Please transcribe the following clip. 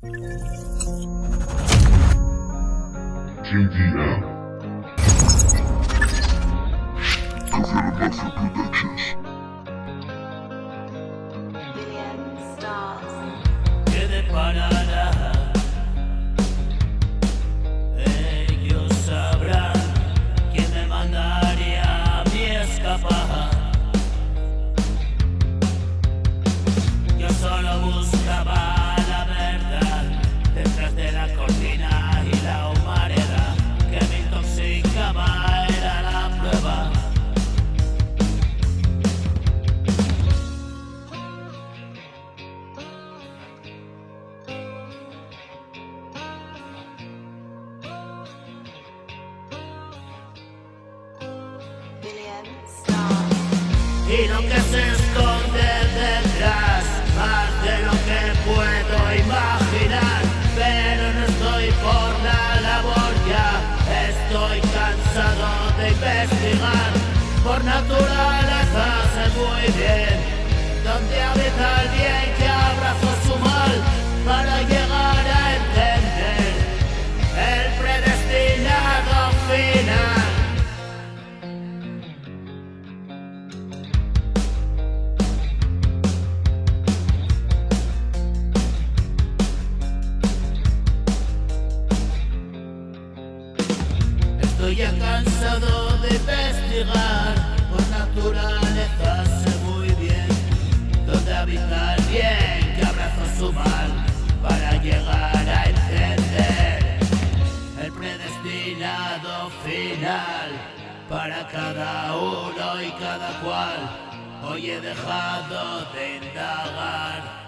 JDM. Confirm Mafia Productions. Billion stars. ¿Qué deparará? Ellos sabrán quién me mandaría a mí escapar. Yo solo buscaba la verdad detrás de la cortina y la humareda que me intoxicaba era la prueba. Billion stars. Y lo que se esconde detrás, más de lo que puedo imaginar. Pero no estoy por la labor ya, estoy cansado de investigar. Por naturaleza sé muy bien dónde habita el bien que abrazó su mal, para llegar a entender el predestinado final. Estoy ya cansado de investigar, por naturaleza sé muy bien dónde habita el bien que abraza su mal, para llegar a entender el predestinado final para cada uno y cada cual. Hoy he dejado de indagar.